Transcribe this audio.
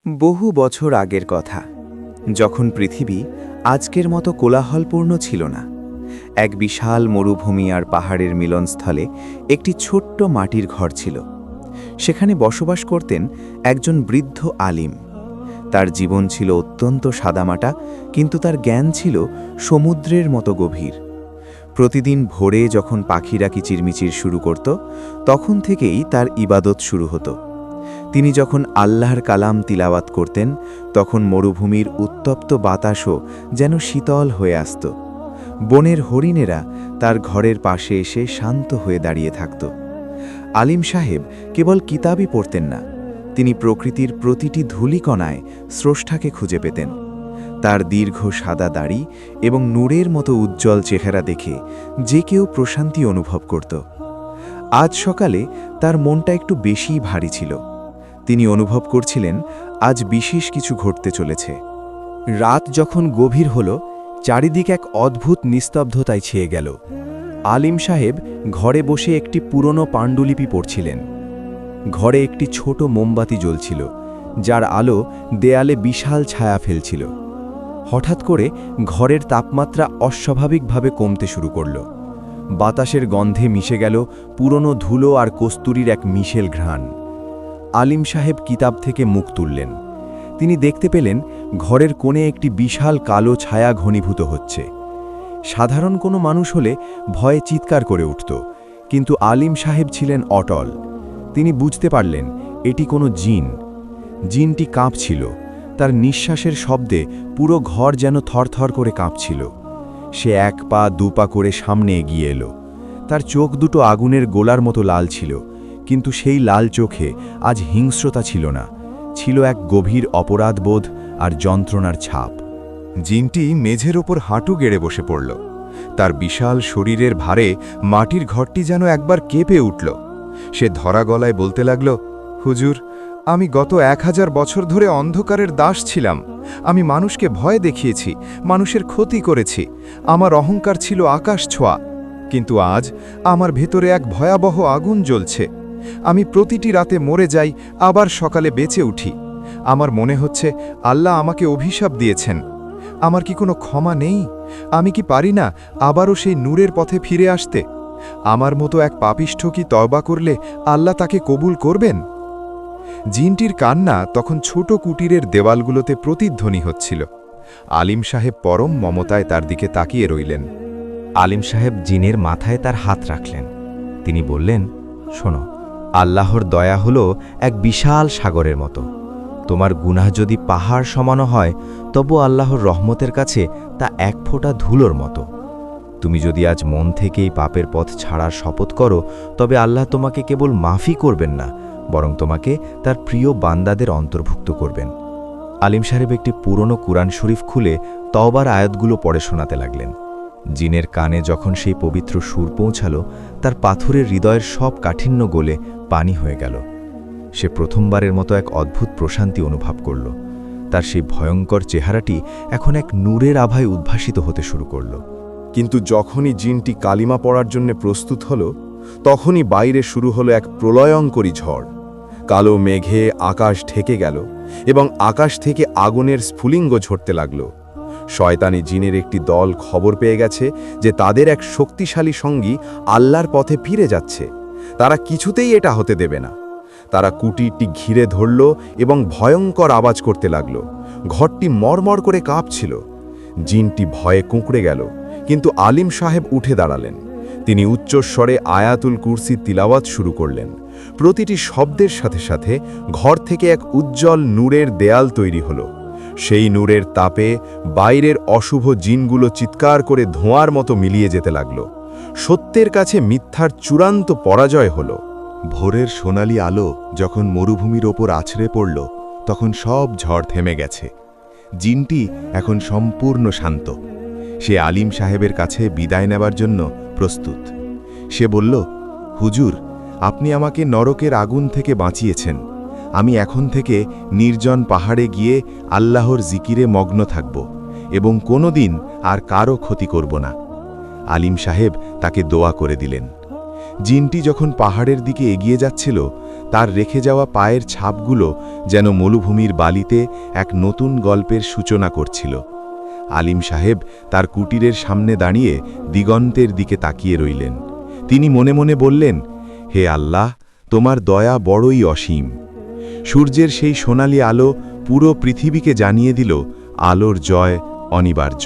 বহু বছর আগের কথা, যখন পৃথিবী আজকের মতো কোলাহলপূর্ণ ছিল না। এক বিশাল মরুভূমি আর পাহাড়ের মিলনস্থলে একটি ছোট্ট মাটির ঘর ছিল। সেখানে বসবাস করতেন একজন বৃদ্ধ আলিম। তার জীবন ছিল অত্যন্ত সাদামাটা, কিন্তু তার জ্ঞান ছিল সমুদ্রের মতো গভীর। প্রতিদিন ভোরে যখন পাখিরা কিচিরমিচির শুরু করত, তখন থেকেই তার ইবাদত শুরু হতো। তিনি যখন আল্লাহর কালাম তিলাওয়াত করতেন, তখন মরুভূমির উত্তপ্ত বাতাসও যেন শীতল হয়ে আসত। বনের হরিণেরা তার ঘরের পাশে এসে শান্ত হয়ে দাঁড়িয়ে থাকত। আলিম সাহেব কেবল কিতাবই পড়তেন না, তিনি প্রকৃতির প্রতিটি ধূলিকণায় স্রষ্টাকে খুঁজে পেতেন। তার দীর্ঘ সাদা দাড়ি এবং নূরের মতো উজ্জ্বল চেহারা দেখে যে কেউ প্রশান্তি অনুভব করত। আজ সকালে তার মনটা একটু বেশিই ভারী ছিল। তিনি অনুভব করছিলেন আজ বিশেষ কিছু ঘটতে চলেছে। রাত যখন গভীর হল, চারিদিক এক অদ্ভুত নিস্তব্ধতায় ছেয়ে গেল। আলিম সাহেব ঘরে বসে একটি পুরনো পাণ্ডুলিপি পড়ছিলেন। ঘরে একটি ছোট মোমবাতি জ্বলছিল, যার আলো দেয়ালে বিশাল ছায়া ফেলছিল। হঠাৎ করে ঘরের তাপমাত্রা অস্বাভাবিকভাবে কমতে শুরু করল। বাতাসের গন্ধে মিশে গেল পুরনো ধুলো আর কস্তুরীর এক মিশেল ঘ্রাণ। আলিম সাহেব কিতাব থেকে মুখ তুললেন। তিনি দেখতে পেলেন ঘরের কোণে একটি বিশাল কালো ছায়া ঘনীভূত হচ্ছে। সাধারণ কোনো মানুষ হলে ভয়ে চিৎকার করে উঠত, কিন্তু আলিম সাহেব ছিলেন অটল। তিনি বুঝতে পারলেন এটি কোনো জিন। জিনটি কাঁপছিল, তার নিঃশ্বাসের শব্দে পুরো ঘর যেন থরথর করে কাঁপছিল। সে এক পা দুপা করে সামনে এগিয়ে এলো। তার চোখ দুটো আগুনের গোলার মতো লাল ছিল, কিন্তু সেই লাল চোখে আজ হিংস্রতা ছিল না, ছিল এক গভীর অপরাধবোধ আর যন্ত্রণার ছাপ। জিনটি মেঝের ওপর হাঁটু গেড়ে বসে পড়ল। তার বিশাল শরীরের ভারে মাটির ঘরটি যেন একবার কেঁপে উঠল। সে ধরা গলায় বলতে লাগল, হুজুর, আমি গত 1000 বছর ধরে অন্ধকারের দাস ছিলাম। আমি মানুষকে ভয় দেখিয়েছি, মানুষের ক্ষতি করেছি। আমার অহংকার ছিল আকাশ ছোঁয়া। কিন্তু আজ আমার ভেতরে এক ভয়াবহ আগুন জ্বলছে। আমি প্রতিটি রাতে মরে যাই, আবার সকালে বেঁচে উঠি। আমার মনে হচ্ছে আল্লাহ আমাকে অভিশাপ দিয়েছেন। আমার কি কোনো ক্ষমা নেই? আমি কি পারি না আবারও সেই নূরের পথে ফিরে আসতে? আমার মতো এক পাপিষ্ঠ কি তওবা করলে আল্লাহ তাকে কবুল করবেন? জিনটির কান্না তখন ছোট কুটিরের দেওয়ালগুলোতে প্রতিধ্বনি হচ্ছিল। আলিম সাহেব পরম মমতায় তার দিকে তাকিয়ে রইলেন। আলিম সাহেব জিনের মাথায় তার হাত রাখলেন। তিনি বললেন, শোনো, আল্লাহর দয়া হলো এক বিশাল সাগরের মতো। তোমার গুনাহ যদি পাহাড় সমানো হয়, তবু আল্লাহর রহমতের কাছে তা এক ফোঁটা ধুলোর মতো। তুমি যদি আজ মন থেকেই পাপের পথ ছাড়ার শপথ করো, তবে আল্লাহ তোমাকে কেবল মাফই করবেন না, বরং তোমাকে তার প্রিয় বান্দাদের অন্তর্ভুক্ত করবেন। আলিম সাহেব একটি পুরনো কুরআন শরীফ খুলে তওবার আয়াতগুলো পড়ে শোনাতে লাগলেন। জিনের কানে যখন সেই পবিত্র সুর পৌঁছালো, তার পাথরের হৃদয়ের সব কাঠিন্য গলে পানি হয়ে গেল। সে প্রথমবারের মতো এক অদ্ভুত প্রশান্তি অনুভব করল। তার সেই ভয়ঙ্কর চেহারাটি এখন এক নূরের আভায় উদ্ভাসিত হতে শুরু করল। কিন্তু যখনই জিনটি কালিমা পড়ার জন্য প্রস্তুত হল, তখনই বাইরে শুরু হলো এক প্রলয়ঙ্করী ঝড়। কালো মেঘে আকাশ ঢেকে গেল এবং আকাশ থেকে আগুনের স্ফুলিঙ্গ ঝরতে লাগল। শয়তানি জিনের একটি দল খবর পেয়ে গেছে যে তাদের এক শক্তিশালী সঙ্গী আল্লাহর পথে ফিরে যাচ্ছে। তারা কিছুতেই এটা হতে দেবে না। তারা কুটিরটি ঘিরে ধরল এবং ভয়ঙ্কর আওয়াজ করতে লাগল। ঘরটি মরমর করে কাঁপছিল। জিনটি ভয়ে কুঁকড়ে গেল, কিন্তু আলিম সাহেব উঠে দাঁড়ালেন। তিনি উচ্চস্বরে আয়াতুল কুরসি তিলাওয়াত শুরু করলেন। প্রতিটি শব্দের সাথে সাথে ঘর থেকে এক উজ্জ্বল নূরের দেয়াল তৈরি হলো। সেই নূরের তাপে বাইরের অশুভ জিনগুলো চিৎকার করে ধোঁয়ার মতো মিলিয়ে যেতে লাগল। সত্যের কাছে মিথ্যার চূড়ান্ত পরাজয় হলো। ভোরের সোনালি আলো যখন মরুভূমির ওপর আছড়ে পড়ল, তখন সব ঝড় থেমে গেছে। জিনটি এখন সম্পূর্ণ শান্ত। সে আলিম সাহেবের কাছে বিদায় নেবার জন্য প্রস্তুত। সে বলল, হুজুর, আপনি আমাকে নরকের আগুন থেকে বাঁচিয়েছেন। আমি এখন থেকে নির্জন পাহাড়ে গিয়ে আল্লাহর জিকিরে মগ্ন থাকব এবং কোনোদিন আর কারো ক্ষতি করব না। আলিম সাহেব তাকে দোয়া করে দিলেন। জিনটি যখন পাহাড়ের দিকে এগিয়ে যাচ্ছিল, তার রেখে যাওয়া পায়ের ছাপগুলো যেন মরুভূমির বালিতে এক নতুন গল্পের সূচনা করছিল। আলিম সাহেব তার কুটিরের সামনে দাঁড়িয়ে দিগন্তের দিকে তাকিয়ে রইলেন। তিনি মনে মনে বললেন, হে আল্লাহ, তোমার দয়া বড়ই অসীম। সূর্যের সেই সোনালি আলো পুরো পৃথিবীকে জানিয়ে দিল আলোর জয় অনিবার্য।